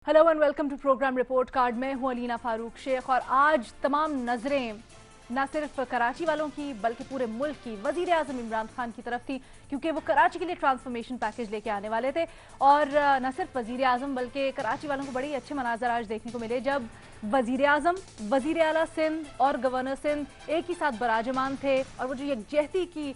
Hello and welcome to programme report card. मैं हूं अलीना फारूक शेख और आज तमाम नजरें न सिर्फ कराची वालों की बल्कि पूरे मुल्क की वजीर आजम इमरान खान की तरफ थी, क्योंकि वो कराची के लिए ट्रांसफॉर्मेशन पैकेज लेके आने वाले थे। और न सिर्फ वजीर आजम बल्कि कराची वालों को बड़े अच्छे मनाजर आज देखने को मिले जब वजीर आजम, वजीर आला सिंध और गवर्नर सिंध एक ही साथ बराजमान थे। और वो जो यकजहती की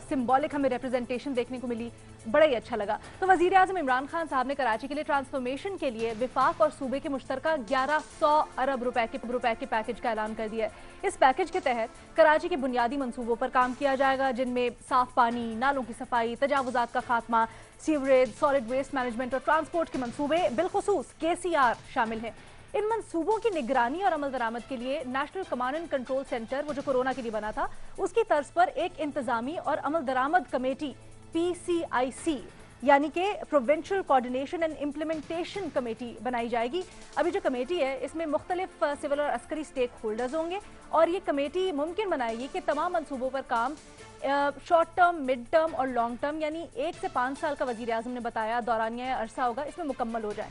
सिंबॉलिक हमें रिप्रेजेंटेशन देखने को मिली, बड़ा ही अच्छा लगा। तो वजीर आजम इमरान खान साहब ने कराची के लिए ट्रांसफॉर्मेशन के लिए विफाक और सूबे के मुश्तरका 1100 अरब रुपए के पैकेज का ऐलान कर दिया है। इस पैकेज के तहत कराची के बुनियादी मंसूबों पर काम किया जाएगा, जिनमें साफ पानी, नालों की सफाई, तजावुजात का खात्मा, सीवरेज, सॉलिड वेस्ट मैनेजमेंट और ट्रांसपोर्ट के मंसूबे, बिलखुसूस KCR शामिल है। इन मंसूबों की निगरानी और अमल दरामद के लिए national command and control centre, वो जो कोरोना के लिए बना था, उसकी तर्ज पर एक इंतजामी और अमल दरामद कमेटी PCIC यानी कि provincial coordination and implementation committee बनाई जाएगी। अभी जो कमेटी है इसमें मुख्तलिफ सिविल और अस्करी स्टेक होल्डर्स होंगे और ये कमेटी मुमकिन बनाएगी कि तमाम मंसूबों पर काम शॉर्ट टर्म, मिड टर्म और लॉन्ग टर्म यानी 1 से 5 साल का वजीर आजम ने बताया दौरानिया अरसा होगा, इसमें मुकम्मल हो जाए।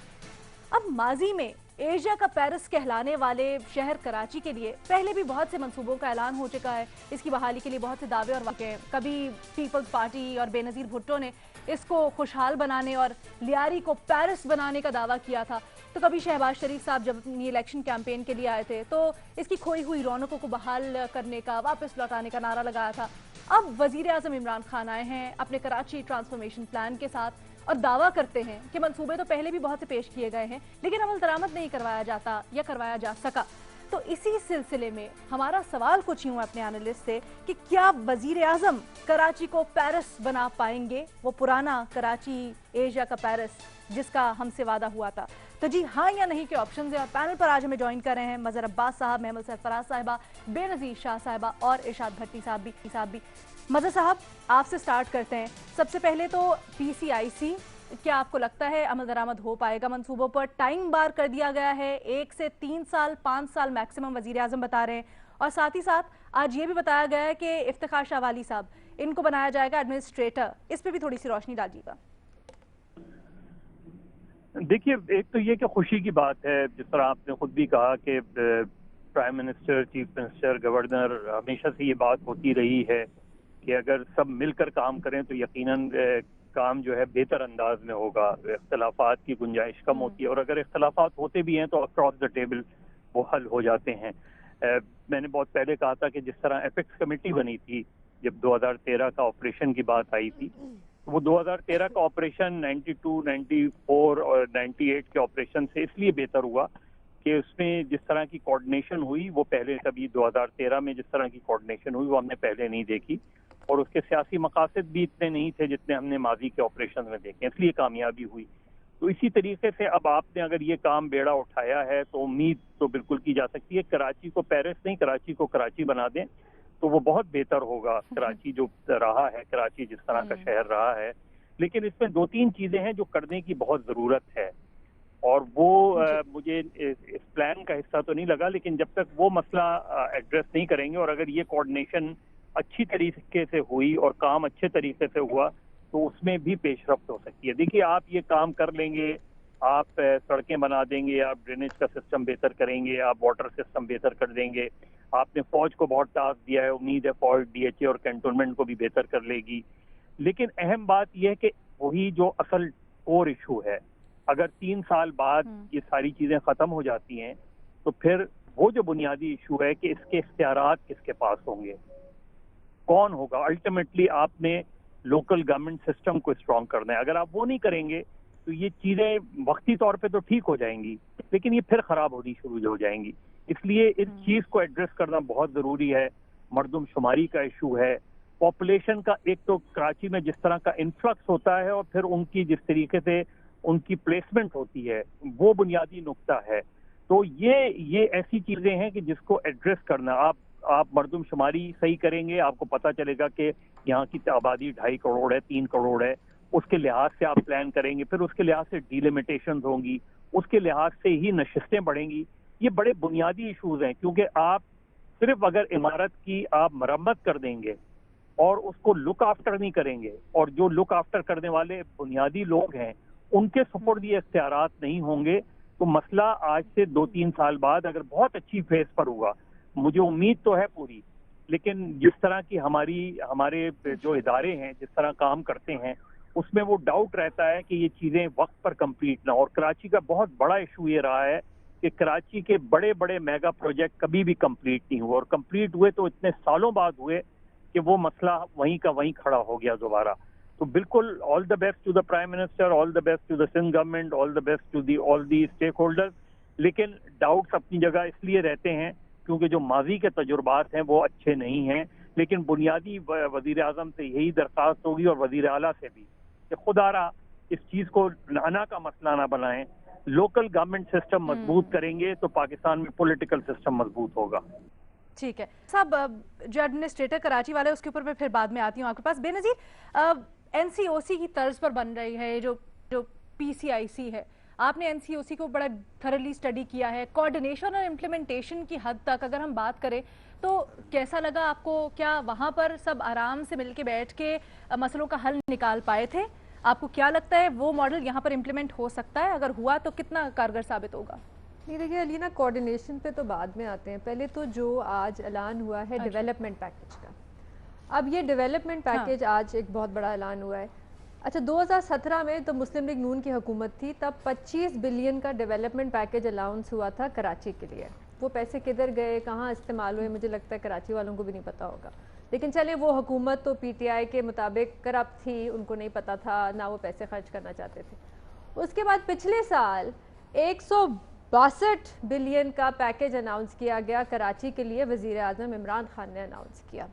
अब माजी में एशिया का पेरिस कहलाने वाले शहर कराची के लिए पहले भी बहुत से मंसूबों का ऐलान हो चुका है। इसकी बहाली के लिए बहुत से दावे और वाक़े, कभी पीपल्स पार्टी और बेनज़ीर भुट्टो ने इसको खुशहाल बनाने और लियारी को पेरिस बनाने का दावा किया था, तो कभी शहबाज शरीफ साहब जब अपनी इलेक्शन कैंपेन के लिए आए थे तो इसकी खोई हुई रौनकों को बहाल करने का, वापस लौटाने का नारा लगाया था। अब वजीर आजम इमरान खान आए हैं अपने कराची ट्रांसफॉर्मेशन प्लान के साथ और दावा करते हैं कि मंसूबे तो पहले भी बहुत से पेश किए गए हैं लेकिन अमल दरामद नहीं करवाया जाता या करवाया जा सका। तो इसी सिलसिले में हमारा सवाल कुछ यूं अपने एनालिस्ट से कि क्या वजीर आजम कराची को पेरिस बना पाएंगे, वो पुराना कराची, एशिया का पेरिस जिसका हमसे वादा हुआ था। तो जी हाँ या नहीं के ऑप्शन है और पैनल पर आज हमें ज्वाइन कर रहे हैं मजहर अब्बास साहब, महमूद सरफराज साहिबा, बेनज़ीर शाह साहिबा और इरशाद भट्टी साहब भी। मजहर साहब, आपसे स्टार्ट करते हैं। सबसे पहले तो PCIC, क्या आपको लगता है अमल दरामद हो पाएगा? मंसूबों पर टाइम बार कर दिया गया है, 1 से 3 साल, 5 साल मैक्सिमम वजीर आजम बता रहे हैं। और साथ ही साथ आज ये भी बताया गया है कि इफ्तिखार शाह वाली साहब, इनको बनाया जाएगा एडमिनिस्ट्रेटर। इस पर भी थोड़ी सी रोशनी डालिएगा। देखिए, एक तो ये कि खुशी की बात है, जिस तरह आपने खुद भी कहा कि prime minister, chief minister, governor, हमेशा से ये बात होती रही है कि अगर सब मिलकर काम करें तो यकीनन काम जो है बेहतर अंदाज में होगा। इख्तलाफात की गुंजाइश कम होती है और अगर इख्तलाफात होते भी हैं तो अक्रॉस द टेबल वो हल हो जाते हैं। मैंने बहुत पहले कहा था कि जिस तरह एपेक्स कमेटी बनी थी जब 2013 का ऑपरेशन की बात आई थी, वो 2013 का ऑपरेशन 92, 94 और 98 के ऑपरेशन से इसलिए बेहतर हुआ कि उसमें जिस तरह की कोऑर्डिनेशन हुई वो पहले कभी 2013 में जिस तरह की कोऑर्डिनेशन हुई वो हमने पहले नहीं देखी और उसके सियासी मकासद भी इतने नहीं थे जितने हमने माजी के ऑपरेशन में देखे, इसलिए कामयाबी हुई। तो इसी तरीके से अब आपने अगर ये काम बेड़ा उठाया है तो उम्मीद तो बिल्कुल की जा सकती है कराची को पेरिस नहीं, कराची को कराची बना दें तो वो बहुत बेहतर होगा। कराची जो रहा है, कराची जिस तरह का शहर रहा है, लेकिन इसमें 2-3 चीजें हैं जो करने की बहुत जरूरत है और वो मुझे इस प्लान का हिस्सा तो नहीं लगा, लेकिन जब तक वो मसला एड्रेस नहीं करेंगे और अगर ये कोऑर्डिनेशन अच्छी तरीके से हुई और काम अच्छे तरीके से हुआ तो उसमें भी पेशरफ्त हो सकती है। देखिए, आप ये काम कर लेंगे, आप सड़कें बना देंगे, आप ड्रेनेज का सिस्टम बेहतर करेंगे, आप वाटर सिस्टम बेहतर कर देंगे, आपने फौज को बहुत टास्क दिया है, उम्मीद है फौज DHA और कैंटोनमेंट को भी बेहतर कर लेगी। लेकिन अहम बात यह है कि वही जो असल कोर इशू है, अगर 3 साल बाद ये सारी चीजें खत्म हो जाती हैं तो फिर वो जो बुनियादी इशू है कि इसके इख्तियारात किसके पास होंगे, कौन होगा। अल्टीमेटली आपने लोकल गवर्नमेंट सिस्टम को स्ट्रॉन्ग करना है। अगर आप वो नहीं करेंगे तो ये चीजें वक्ती तौर पे तो ठीक हो जाएंगी लेकिन ये फिर खराब होनी शुरू हो जाएंगी। इसलिए इस चीज को एड्रेस करना बहुत जरूरी है। मर्दमशुमारी का इशू है, पॉपुलेशन का, एक तो कराची में जिस तरह का इन्फ्लक्स होता है और फिर उनकी जिस तरीके से उनकी प्लेसमेंट होती है वो बुनियादी नुक्ता है। तो ये ऐसी चीजें हैं कि जिसको एड्रेस करना, आप मर्दमशुमारी सही करेंगे, आपको पता चलेगा कि यहाँ की आबादी 2.5 करोड़ है, 3 करोड़ है, उसके लिहाज से आप प्लान करेंगे, फिर उसके लिहाज से डिलिमिटेशन होंगी, उसके लिहाज से ही नशिस्तें बढ़ेंगी। ये बड़े बुनियादी इशूज हैं क्योंकि आप सिर्फ अगर इमारत की आप मरम्मत कर देंगे और उसको लुक आफ्टर नहीं करेंगे और जो लुक आफ्टर करने वाले बुनियादी लोग हैं उनके सपोर्ट ये इख्तियारात नहीं होंगे تو مسئلہ آج سے 2-3 سال بعد اگر بہت اچھی فیز پر ہوگا، مجھے امید تو ہے پوری، لیکن جس طرح کی ہمارے جو ادارے ہیں جس طرح کام کرتے ہیں اس میں وہ ڈاؤٹ رہتا ہے کہ یہ چیزیں وقت پر کمپلیٹ نہ ہو. اور کراچی کا بہت بڑا ایشو یہ رہا ہے کہ کراچی کے بڑے بڑے میگا پروجیکٹ کبھی بھی کمپلیٹ نہیں ہوئے، اور کمپلیٹ ہوئے تو اتنے سالوں بعد ہوئے کہ وہ مسئلہ وہیں کا وہیں کھڑا ہو گیا دوبارہ. تو بالکل all the best to the prime minister, all the best to the Sindh government, all the best to the all the stakeholders. لیکن ڈاؤٹس اپنی جگہ اس لیے رہتے ہیں کیونکہ جو ماضی کے تجربات ہیں وہ اچھے نہیں ہیں. لیکن بنیادی وزیر اعظم سے یہی درخواست ہوگی اور وزیر اعلیٰ سے بھی کہ خدا را اس چیز کو نانا کا مسئلہ نہ بنائیں. لوکل گورنمنٹ سسٹم مضبوط کریں گے تو پاکستان میں پولیٹیکل سسٹم مضبوط ہوگا. ٹھیک ہے صاحب، جو ایڈمنسٹریٹر کراچی والے اس کے اوپر میں پھر بعد میں آتی ہوں آپ کے پاس. بے نظیر، این سی او سی کی طرز پر بن رہی ہے جو پی سی آئی سی ہے، آپ نے این سی او سی کو بڑا تھرلی اسٹڈی کیا ہے. کوآرڈینیشن اور امپلیمنٹیشن کی حد تک اگر ہم بات کریں تو کیسا لگا آپ کو؟ کیا وہاں پر سب آرام سے مل کے بیٹھ کے مسئلوں کا حل نکال پائے تھے؟ آپ کو کیا لگتا ہے وہ ماڈل یہاں پر امپلیمنٹ ہو سکتا ہے؟ اگر ہوا تو کتنا کارگر ثابت ہوگا؟ نہیں دیکھیے علینا، کوآرڈینیشن پہ تو بعد میں آتے ہیں. پہلے تو جو آج اعلان ہوا ہے ڈیولپمنٹ پیکیج کا، اب یہ ڈیولپمنٹ پیکیج آج ایک بہت بڑا اعلان ہوا ہے. اچھا 2017 میں تو مسلم لیگ نون کی حکومت تھی، تب 25 بلین کا ڈیولپمنٹ پیکیج الاؤنس ہوا تھا کراچی کے لیے. وہ پیسے کدھر گئے، کہاں استعمال ہوئے، مجھے لگتا ہے کراچی والوں کو بھی نہیں پتا ہوگا. لیکن چلیں وہ حکومت تو پی ٹی آئی کے مطابق کرپٹ تھی، ان کو نہیں پتا تھا، نہ وہ پیسے خرچ کرنا چاہتے تھے. اس کے بعد پچھلے سال 162 بلین کا پیکیج اناؤنس کیا گیا کراچی کے لیے، وزیر اعظم عمران خان نے اناؤنس کیا.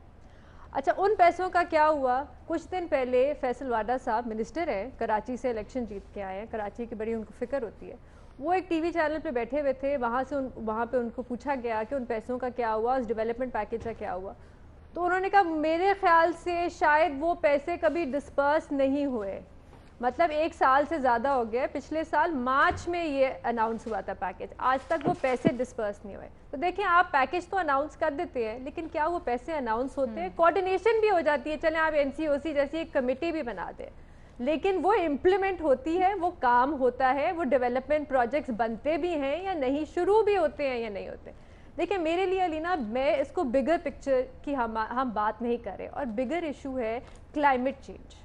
اچھا ان پیسوں کا کیا ہوا؟ کچھ دن پہلے فیصل واڈا صاحب منسٹر ہیں، کراچی سے الیکشن جیت کے آئے ہیں، کراچی کی بڑی ان کو فکر ہوتی ہے. وہ ایک ٹی وی چینل پہ بیٹھے ہوئے تھے، وہاں پہ ان کو پوچھا گیا کہ ان پیسوں کا کیا ہوا، اس ڈیولپمنٹ پیکیج کا کیا ہوا. تو انہوں نے کہا میرے خیال سے شاید وہ پیسے کبھی ڈسپرس نہیں ہوئے. مطلب 1 سال سے زیادہ ہو گیا، پچھلے سال مارچ میں یہ اناؤنس ہوا تھا پیکیج، آج تک وہ پیسے ڈسپرس نہیں ہوئے. تو دیکھیں آپ پیکیج تو اناؤنس کر دیتے ہیں، لیکن کیا وہ پیسے اناؤنس ہوتے ہیں؟ کوآرڈینیشن بھی ہو جاتی ہے، چلیں آپ این سی او سی جیسی ایک کمیٹی بھی بنا دیں، لیکن وہ امپلیمنٹ ہوتی ہے، وہ کام ہوتا ہے، وہ ڈیولپمنٹ پروجیکٹس بنتے بھی ہیں یا نہیں، شروع بھی ہوتے ہیں یا نہیں ہوتے. دیکھیں میرے لیے علینا، میں اس کو بگر پکچر کی ہم بات نہیں کر رہے، اور بگر ایشو ہے کلائمیٹ چینج.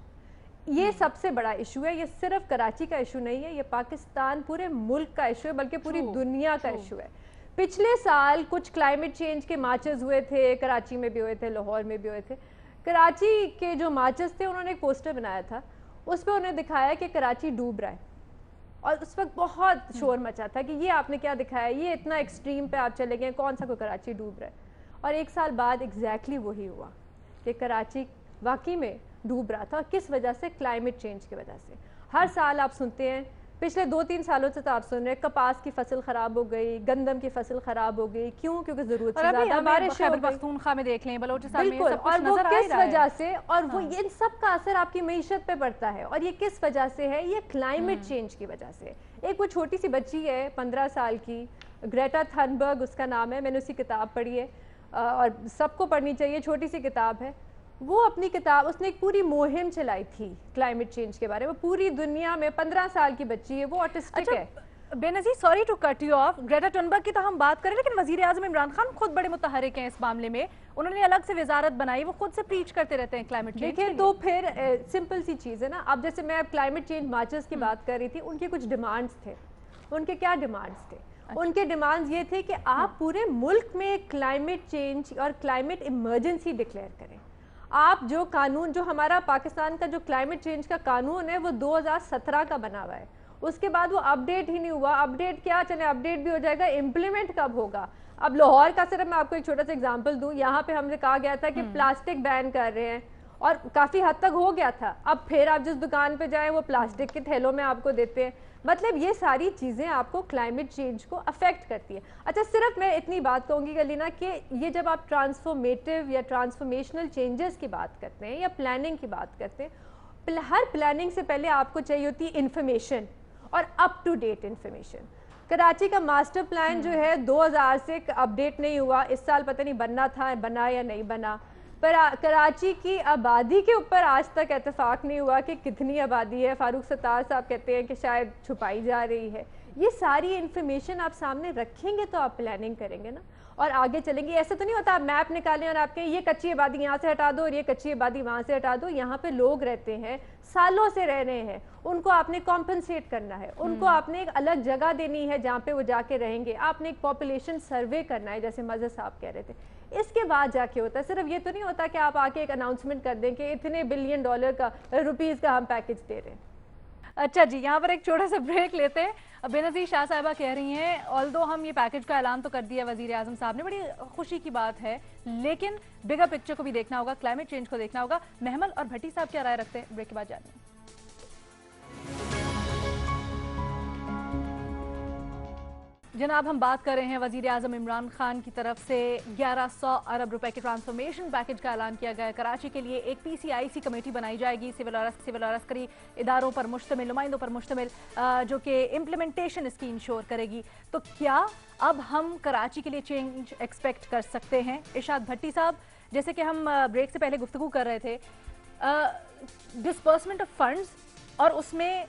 یہ سب سے بڑا ایشو ہے. یہ صرف کراچی کا ایشو نہیں ہے، یہ پاکستان پورے ملک کا ایشو ہے، بلکہ پوری دنیا کا ایشو ہے. پچھلے سال کچھ کلائمیٹ چینج کے مارچز ہوئے تھے، کراچی میں بھی ہوئے تھے، لاہور میں بھی ہوئے تھے. کراچی کے جو مارچز تھے انہوں نے ایک پوسٹر بنایا تھا، اس پہ انہوں نے دکھایا کہ کراچی ڈوب رہا ہے، اور اس وقت بہت شور مچا تھا کہ یہ آپ نے کیا دکھایا، یہ اتنا ایکسٹریم پہ آپ چلے گئے، کون سا کوئی کراچی ڈوب رہا ہے. اور 1 سال بعد ایگزیکٹلی وہی ہوا کہ کراچی واقعی میں ڈوب رہا تھا. اور کس وجہ سے؟ کلائمیٹ چینج کی وجہ سے. ہر سال آپ سنتے ہیں، پچھلے 2-3 سالوں سے تو آپ سن رہے ہیں کپاس کی فصل خراب ہو گئی، گندم کی فصل خراب ہو گئی. کیوں؟ کیونکہ ضرورت سے زیادہ بارش. خیبر پختونخوا میں دیکھ لیں، بلوچستان میں، بالکل. اور وہ کس وجہ سے؟ اور وہ ان سب کا اثر آپ کی معیشت پہ پڑتا ہے. اور یہ کس وجہ سے ہے؟ یہ کلائمیٹ چینج کی وجہ سے. ایک وہ چھوٹی سی بچی ہے 15 سال کی، گریٹا تھنبرگ اس کا نام ہے، میں نے اسی کتاب پڑھی ہے اور سب کو پڑھنی چاہیے، چھوٹی سی کتاب ہے. وہ اپنی کتاب، اس نے ایک پوری مہم چلائی تھی کلائمیٹ چینج کے بارے میں. پوری دنیا میں 15 سال کی بچی ہے، وہ آٹسٹک ہے. Benazir sorry to cut you off, Greta Thunberg کی تو ہم بات کریں، لیکن وزیر اعظم عمران خان خود بڑے متحرک ہیں اس معاملے میں. انہوں نے الگ سے وزارت بنائی، وہ خود سے پریچ کرتے رہتے ہیں کلائمیٹ چینج. دیکھیں تو پھر سمپل سی چیز ہے نا. اب جیسے میں کلائمیٹ چینج مارچز کی بات کر رہی تھی، ان کے کچھ ڈیمانڈز تھے. ان کے کیا ڈیمانڈز تھے؟ ان کے ڈیمانڈز یہ تھے کہ آپ پورے ملک میں کلائمیٹ چینج اور کلائمیٹ ایمرجنسی ڈکلیئر کریں. آپ جو قانون، جو ہمارا پاکستان کا جو کلائمیٹ چینج کا قانون ہے، وہ 2017 کا بنا ہوا ہے. اس کے بعد وہ اپ ڈیٹ ہی نہیں ہوا. اپ ڈیٹ کیا، چلے اپ ڈیٹ بھی ہو جائے گا، امپلیمنٹ کب ہوگا؟ اب لاہور کا صرف میں آپ کو ایک چھوٹا سا ایگزامپل دوں، یہاں پہ ہم نے کہا گیا تھا کہ پلاسٹک بین کر رہے ہیں، اور کافی حد تک ہو گیا تھا. اب پھر آپ جس دکان پہ جائیں وہ پلاسٹک کے تھیلوں میں آپ کو دیتے ہیں. مطلب یہ ساری چیزیں آپ کو کلائمیٹ چینج کو افیکٹ کرتی ہے. اچھا صرف میں اتنی بات کہوں گی گلینا کہ یہ جب آپ ٹرانسفارمیٹیو یا ٹرانسفارمیشنل چینجز کی بات کرتے ہیں یا پلاننگ کی بات کرتے ہیں، ہر پلاننگ سے پہلے آپ کو چاہیے ہوتی ہے انفارمیشن، اور up to date information. Karachi کا ماسٹر پلان جو ہے 2000 سے اپ ڈیٹ نہیں ہوا. اس سال پتہ نہیں بننا تھا، بنا یا نہیں بنا. پر کراچی کی آبادی کے اوپر آج تک اتفاق نہیں ہوا کہ کتنی آبادی ہے. فاروق ستار صاحب کہتے ہیں کہ شاید چھپائی جا رہی ہے. یہ ساری انفارمیشن آپ سامنے رکھیں گے تو آپ پلاننگ کریں گے نا اور آگے چلیں گے. ایسا تو نہیں ہوتا آپ میپ نکالیں اور آپ کہیں یہ کچی آبادی یہاں سے ہٹا دو اور یہ کچی آبادی وہاں سے ہٹا دو. یہاں پہ لوگ رہتے ہیں, سالوں سے رہ رہے ہیں, ان کو آپ نے کمپنسیٹ کرنا ہے, ان کو آپ نے ایک الگ جگہ دینی ہے جہاں پہ وہ جا کے رہیں گے, آپ نے ایک پاپولیشن سروے کرنا ہے جیسے مظہر صاحب کہہ رہے تھے. اس کے بعد جا کے ہوتا ہے. صرف یہ تو نہیں ہوتا کہ آپ آ کے ایک اناؤنسمنٹ کر دیں کہ اتنے بلین ڈالر کا روپیز کا ہم پیکج دے رہے ہیں. اچھا جی, یہاں پر ایک چھوٹا سا بریک لیتے ہیں. بے نظیر شاہ صاحبہ کہہ رہی ہیں آلدو ہم یہ پیکج کا اعلان تو کر دیا وزیر اعظم صاحب نے, بڑی خوشی کی بات ہے, لیکن بگر پکچر کو بھی دیکھنا ہوگا, کلائمیٹ چینج کو دیکھنا ہوگا. محمل اور بھٹی صاحب کیا رائے رکھتے ہیں, بریک کے بعد جانیں. جناب ہم بات کر رہے ہیں وزیر اعظم عمران خان کی طرف سے 1100 ارب روپے کے ٹرانسفارمیشن پیکج کا اعلان کیا گیا ہے. کراچی کے لیے ایک PCIC کمیٹی بنائی جائے گی, سول اور عسکری اداروں پر مشتمل, نمائندوں پر مشتمل, جو کہ امپلیمنٹیشن اس کی انشور کرے گی. تو کیا اب ہم کراچی کے لیے چینج ایکسپیکٹ کر سکتے ہیں؟ ارشاد بھٹی صاحب, جیسے کہ ہم بریک سے پہلے گفتگو کر رہے تھے, ڈسبرسمنٹ آف فنڈز اور اس میں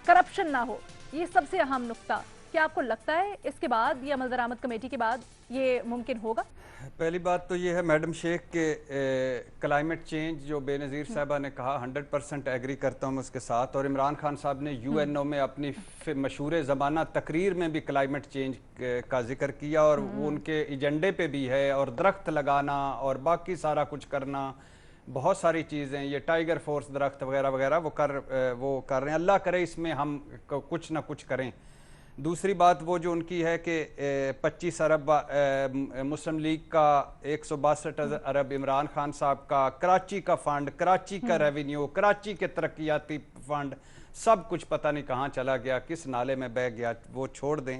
کرپشن نہ ہو, یہ سب سے اہم نقطہ. کیا آپ کو لگتا ہے اس کے بعد یا عمل درآمد کمیٹی کے بعد یہ ممکن ہوگا؟ پہلی بات تو یہ ہے میڈم شیخ کہ کلائمیٹ چینج جو بے نظیر صاحبہ نے کہا 100% ایگری کرتا ہوں اس کے ساتھ, اور عمران خان صاحب نے UNO میں اپنی مشہور زمانہ تقریر میں بھی کلائمیٹ چینج کا ذکر کیا, اور وہ ان کے ایجنڈے پہ بھی ہے, اور درخت لگانا اور باقی سارا کچھ کرنا, بہت ساری چیزیں, یہ ٹائیگر فورس درخت وغیرہ وغیرہ وہ کر رہے ہیں. اللہ کرے اس میں ہم کچھ نہ کچھ کریں. دوسری بات وہ جو ان کی ہے کہ 25 ارب مسلم لیگ کا, 162 ارب عمران خان صاحب کا, کراچی کا فنڈ, کراچی کا ریونیو, کراچی کے ترقیاتی فنڈ, سب کچھ پتہ نہیں کہاں چلا گیا, کس نالے میں بہہ گیا, وہ چھوڑ دیں.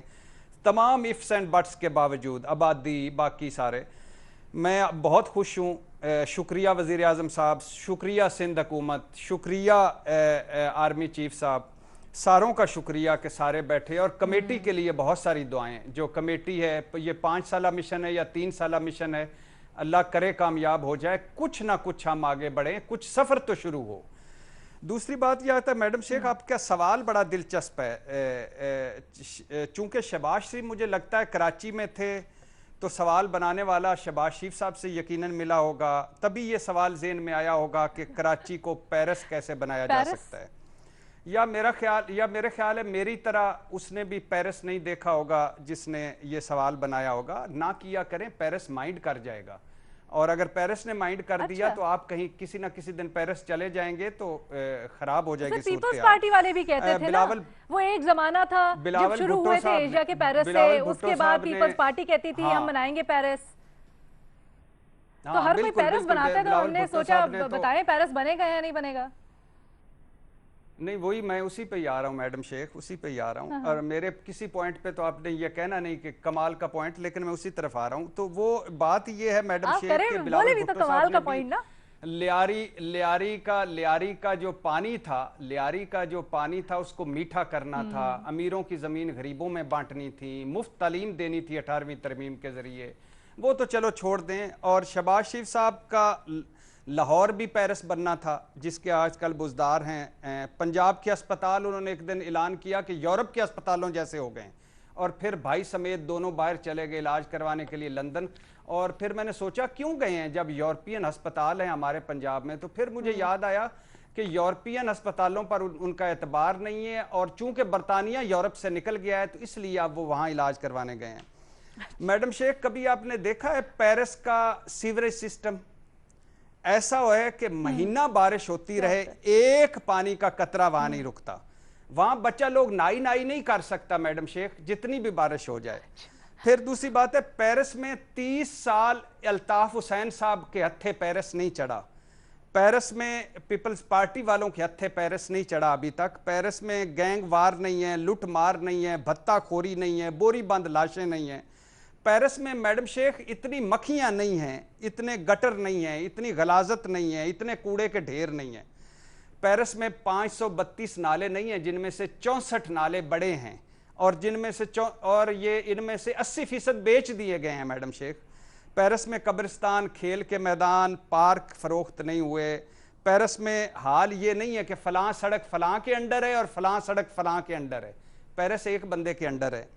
تمام ifs اینڈ بٹس کے باوجود آبادی باقی سارے, میں بہت خوش ہوں. شکریہ وزیر اعظم صاحب, شکریہ سندھ حکومت, شکریہ آرمی چیف صاحب, ساروں کا شکریہ کہ سارے بیٹھے, اور کمیٹی کے لیے بہت ساری دعائیں. جو کمیٹی ہے یہ 5 سالہ مشن ہے یا 3 سالہ مشن ہے, اللہ کرے کامیاب ہو جائے, کچھ نہ کچھ ہم آگے بڑھیں, کچھ سفر تو شروع ہو. دوسری بات یہ آتا ہے میڈم شیخ, آپ کا سوال بڑا دلچسپ ہے. چونکہ شہباز شریف مجھے لگتا ہے کراچی میں تھے تو سوال بنانے والا شہباز شریف صاحب سے یقیناً ملا ہوگا, تبھی یہ سوال ذہن میں آیا ہوگا کہ کراچی کو پیرس کیسے بنایا جا سکتا ہے. یا میرے خیال ہے میری طرح اس نے بھی پیرس نہیں دیکھا ہوگا جس نے یہ سوال بنایا ہوگا. نہ کیا کریں, پیرس مائنڈ کر جائے گا, اور اگر پیرس نے مائنڈ کر دیا تو آپ کہیں کسی نہ کسی دن پیرس چلے جائیں گے تو خراب ہو جائے گی صورتحال. پیپلز پارٹی والے بھی کہتے تھے نا, وہ ایک زمانہ تھا جب شروع ہوئے تھے ایشیا کے پیرس سے, اس کے بعد پیپلز پارٹی کہتی تھی ہم بنائیں گے پیرس, تو ہر کوئی پیرس بناتا ہے, تو ہم نے سوچا بتائیں پیرس بنے گا یا نہیں بنے گا. نہیں, وہی میں اسی پہ ہی آ رہا ہوں میڈم شیخ, اسی پہ ہی آ رہا ہوں. اور میرے کسی پوائنٹ پہ تو آپ نے یہ کہنا نہیں کہ کمال کا پوائنٹ, لیکن میں اسی طرف آ رہا ہوں. تو وہ بات یہ ہے میڈم شیخ کہ بلاول بھٹو صاحب نے لیاری کا جو پانی تھا اس کو میٹھا کرنا تھا, امیروں کی زمین غریبوں میں بانٹنی تھی, مفت تعلیم دینی تھی 18ویں ترمیم کے ذریعے, وہ تو چلو چھوڑ دیں. اور شہباز شریف صاحب کا لاہور بھی پیرس بننا تھا جس کے آج کل بزدار ہیں. پنجاب کے اسپتال انہوں نے ایک دن اعلان کیا کہ یورپ کے اسپتالوں جیسے ہو گئے, اور پھر بھائی سمیت دونوں باہر چلے گئے علاج کروانے کے لیے لندن. اور پھر میں نے سوچا کیوں گئے ہیں جب یورپین ہسپتال ہیں ہمارے پنجاب میں, تو پھر مجھے یاد آیا کہ یورپین ہسپتالوں پر ان کا اعتبار نہیں ہے, اور چونکہ برطانیہ یورپ سے نکل گیا ہے تو اس لیے اب وہ وہاں علاج کروانے گئے ہیں. میڈم شیخ, کبھی آپ نے دیکھا ہے پیرس کا سیوریج سسٹم ایسا ہوا ہے کہ مہینہ بارش ہوتی رہے, ایک پانی کا قطرہ وہاں نہیں رکتا, وہاں بچہ لوگ نائی نہیں کر سکتا میڈم شیخ جتنی بھی بارش ہو جائے. پھر دوسری بات ہے, پیرس میں 30 سال الطاف حسین صاحب کے ہتھے پیرس نہیں چڑھا, پیرس میں پیپلز پارٹی والوں کے ہتھے پیرس نہیں چڑھا ابھی تک, پیرس میں گینگ وار نہیں ہے, لٹ مار نہیں ہے, بھتہ خوری نہیں ہے, بوری بند لاشیں نہیں ہیں. پیرس میں میڈم شیخ اتنی مکھیاں نہیں ہیں, اتنے گٹر نہیں ہیں, اتنی غلاظت نہیں ہے, اتنے کوڑے کے ڈھیر نہیں ہیں. پیرس میں 532 نالے نہیں ہیں جن میں سے 64 نالے بڑے ہیں, اور ان میں سے 80% بیچ دیے گئے ہیں میڈم شیخ. پیرس میں قبرستان, کھیل کے میدان, پارک فروخت نہیں ہوئے. پیرس میں حال یہ نہیں ہے کہ فلاں سڑک فلاں کے انڈر ہے اور فلاں سڑک فلاں کے انڈر ہے. पेरिस एक बंदे के अंडर है।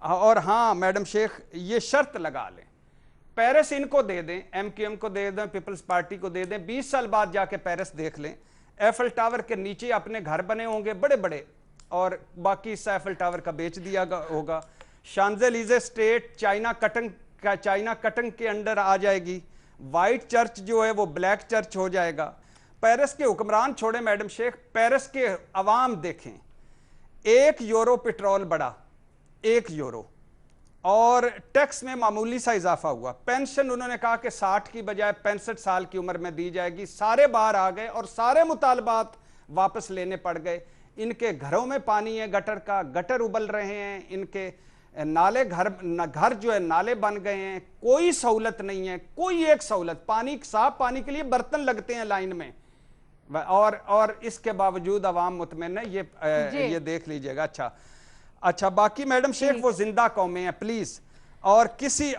और हाँ मैडम शेख, ये शर्त लगा लें, पेरिस इनको दे दें, MQM को दे दें, पीपल्स पार्टी को दे दें, 20 साल बाद जाके पेरिस देख लें, एफिल टावर के नीचे अपने घर बने होंगे बड़े बड़े, और बाकी हिस्सा एफिल टावर का बेच दिया होगा। शांजेलीजे स्टेट चाइना कटंग के अंडर आ जाएगी। वाइट चर्च जो है वो ब्लैक चर्च हो जाएगा। पेरिस के हुक्मरान छोड़े मैडम शेख, पेरिस के अवाम देखें, 1 यूरो पेट्रोल बढ़ा, 1 यूरो, और टैक्स में मामूली सा इजाफा हुआ। पेंशन उन्होंने कहा कि 60 की बजाय 65 साल की उम्र में दी जाएगी। सारे बाहर आ गए और सारे मुतालबात वापस लेने पड़ गए। इनके घरों में पानी है गटर का, गटर उबल रहे हैं, इनके नाले घर जो है नाले बन गए हैं, कोई सहूलत नहीं है, कोई एक सहूलत। पानी, साफ पानी के लिए बर्तन लगते हैं लाइन में, और इसके बावजूद अवाम मुतमईन है। ये देख लीजिएगा। अच्छा बाकी मैडम शेख वो जिंदा कौमें हैं प्लीज। और किसी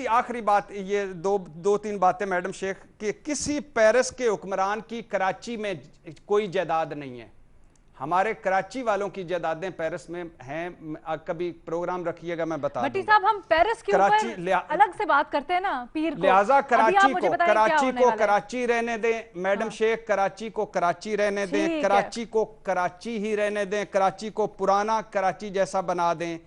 आखिरी बात, ये दो तीन बातें मैडम शेख, कि किसी पेरिस के हुक्मरान की कराची में कोई जायदाद नहीं है। हमारे कराची वालों की जायदादें पेरिस में हैं। कभी प्रोग्राम रखिएगा, मैं बता दूंगा। भट्टी साहब, हम पेरिस के ऊपर अलग से बात करते हैं ना पीर को, लिहाजा कराची को कराची रहने दें मैडम शेख, कराची को कराची रहने दें, कराची को कराची ही रहने दें, कराची को पुराना कराची जैसा बना दें।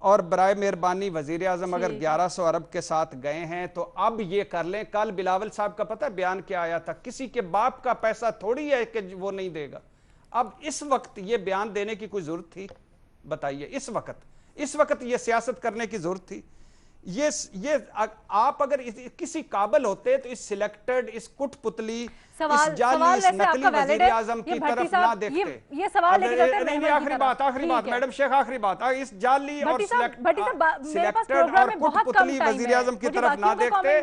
और बराए मेहरबानी वजीर आजम अगर 1100 अरब के साथ गए हैं तो अब ये कर लें। कल बिलावल साहब का पता है बयान क्या आया था, किसी के बाप का पैसा थोड़ी है कि वो नहीं देगा। अब इस वक्त ये बयान देने की कोई जरूरत थी? बताइए, इस वक्त ये सियासत करने की जरूरत थी? ये आप अगर किसी काबिल होते तो इस सिलेक्टेड, इस कुटपुतली, इस जाली, इस नकली वजीर आजम की तरफ ना देखते। ये सवाल नहीं, आखिरी बात मैडम शेख, आखिरी बात, इस जाली और सिलेक्टेड और कुटपुतली वजीर आजम की तरफ ना देखते।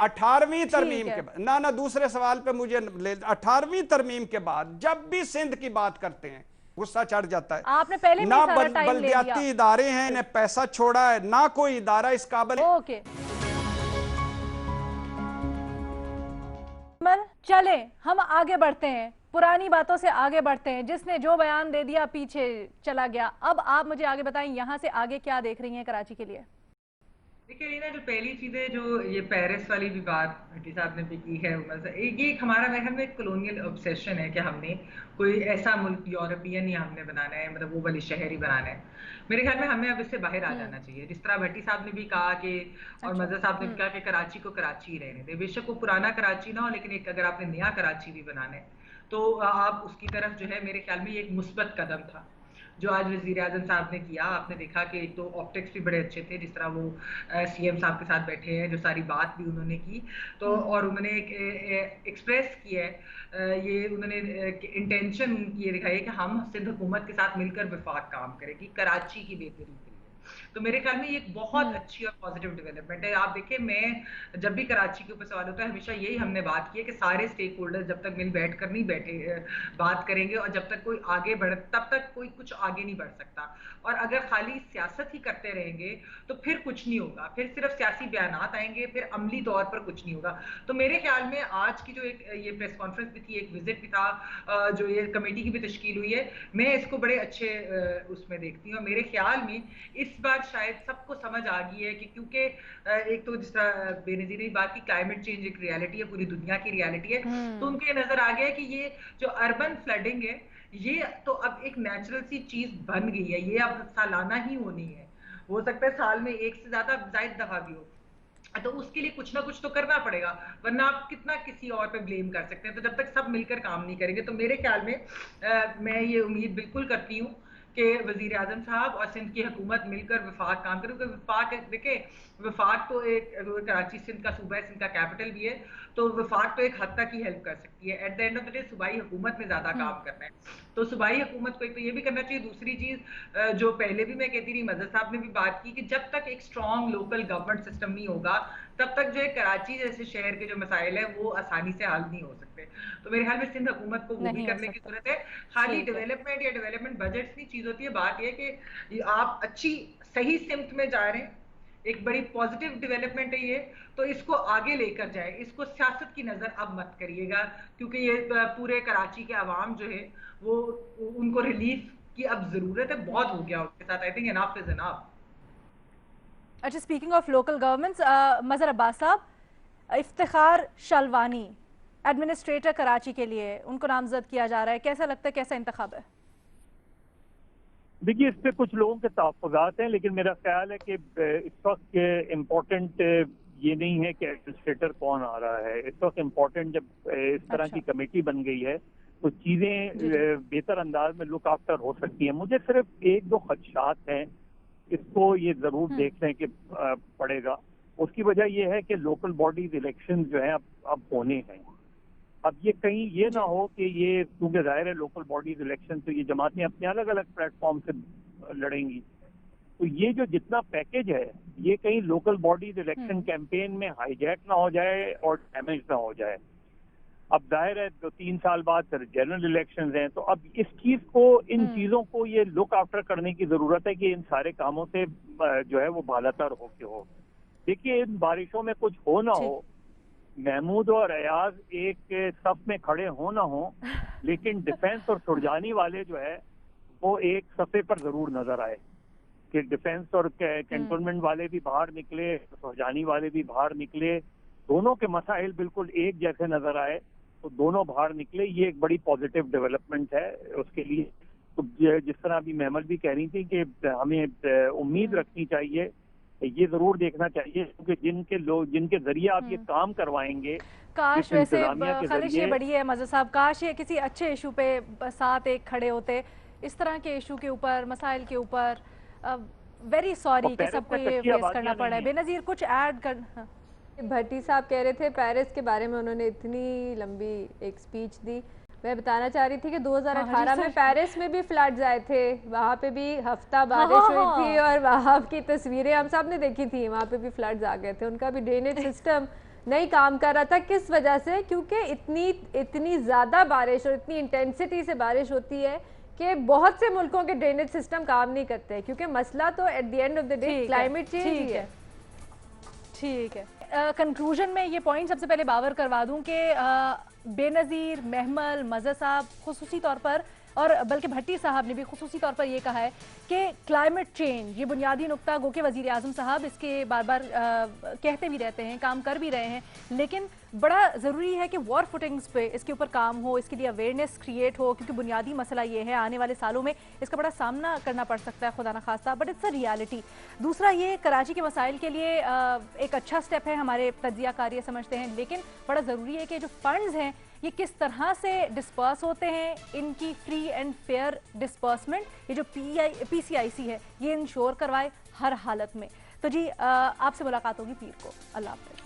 18वीं तरमीम के बाद, ना दूसरे सवाल पे मुझे 18वीं तरमीम के बाद जब भी सिंध की बात करते हैं गुस्सा चढ़ जाता है। आपने पहले ना बल्दियाती इदारे हैं, ने पैसा छोड़ा है, ना कोई इदारा इस काबिल। ओके, चले हम आगे बढ़ते हैं, पुरानी बातों से आगे बढ़ते हैं। जिसने जो बयान दे दिया पीछे चला गया। अब आप मुझे आगे बताएं, यहाँ से आगे क्या देख रही हैं कराची के लिए? देखिए रीना, जो पहली चीज है, जो ये पेरिस वाली भी बात भट्टी साहब ने भी की है, ये हमारा मेरे ख्याल में एक कॉलोनियल ऑब्सेशन है कि हमने कोई ऐसा मुल्क यूरोपियन या हमने बनाना है, मतलब वो वाली शहर ही बनाना है। मेरे ख्याल में हमें अब इससे बाहर आ जाना चाहिए। जिस तरह भट्टी साहब ने भी कहा कि, और मज़हर साहब ने भी कहा कि कराची को कराची ही रहने दे। बेशक वो पुराना कराची ना हो, लेकिन एक अगर आपने नया कराची भी बनाना है तो आप उसकी तरफ जो है, मेरे ख्याल में ये एक मुस्बत कदम था जो आज वज़ीर आज़म साहब ने किया। आपने देखा कि एक तो ऑप्टिक्स भी बड़े अच्छे थे, जिस तरह वो CM साहब के साथ बैठे हैं, जो सारी बात भी उन्होंने की, तो और उन्होंने एक एक्सप्रेस किया है, ये उन्होंने इंटेंशन ये दिखाई है कि हम सिंध हुकूमत के साथ मिलकर वफाक काम करेगी कराची की बेहतरी के लिए। तो मेरे ख्याल में ये एक बहुत अच्छी और पॉजिटिव डेवलपमेंट है। आप देखिए, मैं जब भी कराची के ऊपर सवाल होता है हमेशा यही हमने बात की है कि सारे स्टेक होल्डर्स जब तक मिल बैठ कर नहीं बैठे बात करेंगे और जब तक कोई आगे बढ़, तब तक कोई कुछ आगे नहीं बढ़ सकता। और अगर खाली सियासत ही करते रहेंगे तो फिर कुछ नहीं होगा, फिर सिर्फ सियासी बयानात आएंगे, फिर अमली तौर पर कुछ नहीं होगा। तो मेरे ख्याल में आज की जो एक ये प्रेस कॉन्फ्रेंस भी थी, एक विजिट भी था, जो ये कमेटी की भी तश्कील हुई है, मैं इसको बड़े अच्छे उसमें देखती हूँ। मेरे ख्याल में इस बार शायद सबको समझ आ गई है कि क्योंकि एक तो जिस तरह बेनजीर ने बात की, क्लाइमेट चेंज एक रियलिटी है, पूरी दुनिया की रियलिटी है, तो उनको ये नजर आ गया कि ये जो अर्बन फ्लडिंग है ये तो अब एक नेचुरल सी चीज बन गई है, ये अब सालाना ही होनी है। हो सकता है साल में एक से ज्यादा जायद दफा भी हो, तो उसके लिए कुछ ना कुछ तो करना पड़ेगा, वरना आप कितना किसी और पे ब्लेम कर सकते हैं। तो जब तक सब मिलकर काम नहीं करेंगे तो मेरे ख्याल में मैं ये उम्मीद बिल्कुल करती हूँ कि वजीर आजम साहब और सिंध की हुकूमत मिलकर वफाक काम करें। क्योंकि वफाक देखे, वफाक तो एक कराची सिंध का सूबा है, सिंध का कैपिटल भी है, तो वफाक तो एक हद तक ही हेल्प कर सकती है। Eight the end of the day सूबाई हुकूमत में ज्यादा काम करना है, तो सूबाई हुकूमत को एक तो ये भी करना चाहिए। दूसरी चीज जो पहले भी मैं कहती रही, मज़हर साहब ने भी बात की कि जब तक एक स्ट्रॉन्ग लोकल गवर्नमेंट सिस्टम नहीं होगा तब तक जो है कराची जैसे शहर के जो मसाइल है वो आसानी से हल नहीं हो सकते। तो मेरे ख्याल में सिंध हुकूमत को वो भी करने की जरूरत है। खाली डेवलपमेंट या डेवलपमेंट बजट नहीं चीज होती है, बात यह कि आप अच्छी सही सिमत में जा रहे हैं, एक बड़ी पॉजिटिव डेवलपमेंट है ये, तो इसको आगे लेकर जाए, इसको सियासत की नजर अब मत करिएगा, क्योंकि ये पूरे कराची के अवाम जो है वो उनको रिलीफ कि अब ज़रूरत है, बहुत हो गया उसके साथ, I think enough is enough. अच्छा, speaking of local governments, Mazhar Abbas साहब, इफ्तिखार शालवानी एडमिनिस्ट्रेटर कराची के लिए उनको नामजद किया जा रहा है, कैसा लगता है, कैसा इंतखाब है? देखिए, इस पे कुछ लोगों के तहफ़्फ़ुज़ात हैं, लेकिन मेरा ख्याल है कि इस वक्त इम्पोर्टेंट ये नहीं है कि एडमिनिस्ट्रेटर कौन आ रहा है। इस वक्त इम्पोर्टेंट जब इस तरह की कमेटी बन गई है तो चीज़ें बेहतर अंदाज में लुक आफ्टर हो सकती हैं। मुझे सिर्फ एक दो खदशात हैं, इसको ये ज़रूर देखने के पड़ेगा। उसकी वजह यह है कि लोकल बॉडीज इलेक्शन जो है अब होने हैं। अब ये कहीं ये ना हो कि ये, क्योंकि जाहिर है लोकल बॉडीज इलेक्शन तो ये जमातें अपने अलग अलग प्लेटफॉर्म से लड़ेंगी, तो ये जो जितना पैकेज है ये कहीं लोकल बॉडीज इलेक्शन कैंपेन में हाईजैक ना हो जाए और डैमेज ना हो जाए। अब जाहिर है 2-3 साल बाद फिर जनरल इलेक्शंस हैं, तो अब इस चीज को, इन चीजों को ये लुक आफ्टर करने की जरूरत है कि इन सारे कामों से जो है वो बालातर हो। देखिए, इन बारिशों में कुछ हो ना हो, महमूद और अयाज एक सफ में खड़े हो ना हो, लेकिन डिफेंस और सुरजानी वाले जो है वो एक सफे पर जरूर नजर आए कि डिफेंस और कैंटोनमेंट वाले भी बाहर निकले, सुरजानी वाले भी बाहर निकले, दोनों के मसाइल बिल्कुल एक जैसे नजर आए, तो दोनों बाहर निकले। ये एक बड़ी पॉजिटिव डेवलपमेंट है उसके लिए। तो जिस तरह अभी महमल भी कह रही थी कि हमें उम्मीद रखनी चाहिए, ये जरूर देखना चाहिए, क्योंकि जिनके जरिए आप ये काम करवाएंगे, काश वैसे ख्वाहिश ये बड़ी है मज़हर साहब, काश ये किसी अच्छे इशू पे साथ एक खड़े होते, इस तरह के इशू के ऊपर, मसाइल के ऊपर। वेरी सॉरी कि सबको ये फेस करना पड़ा है। बेनज़ीर कुछ ऐड करना? भट्टी साहब कह रहे थे पेरिस के बारे में, उन्होंने इतनी लंबी एक स्पीच दी। मैं बताना चाह रही थी कि 2018 में पेरिस में भी फ्लड्स आए थे, वहाँ पे भी हफ्ता बारिश हुई थी और वहाँ की तस्वीरें हम सब ने देखी थी, वहाँ पे भी फ्लड्स आ गए थे। उनका भी ड्रेनेज सिस्टम नहीं काम कर रहा था। किस वजह से? क्योंकि इतनी ज़्यादा बारिश और इतनी इंटेंसिटी से बारिश होती है कि बहुत से मुल्कों के ड्रेनेज सिस्टम काम नहीं करते, क्योंकि मसला तो at the end of the day climate change ही है। ठीक है, कंक्लूजन में ये पॉइंट सबसे पहले बावर करवा दूं कि बेनज़ीर, महमल, मज़हर साहब खुसूसी तौर पर, और बल्कि भट्टी साहब ने भी खुसूसी तौर पर ये कहा है कि क्लाइमेट चेंज, ये बुनियादी नुक्ता, गो के वज़ीर आज़म साहब इसके बार बार कहते भी रहते हैं, काम कर भी रहे हैं, लेकिन बड़ा ज़रूरी है कि वॉर फुटिंग्स पे इसके ऊपर काम हो, इसके लिए अवेयरनेस क्रिएट हो, क्योंकि बुनियादी मसला ये है आने वाले सालों में इसका बड़ा सामना करना पड़ सकता है, खुदा न खास्ता, बट इट्स अ रियलिटी। दूसरा, ये कराची के मसाइल के लिए एक अच्छा स्टेप है, हमारे तज्जिया कारी समझते हैं, लेकिन बड़ा ज़रूरी है कि जो फंड्स हैं ये किस तरह से डिस्पर्स होते हैं, इनकी फ्री एंड फेयर डिस्पर्समेंट, ये जो PCIC है ये इंश्योर करवाए हर हालत में। तो जी, आपसे मुलाकात होगी पीर को। अल्लाह हाफ़िज़।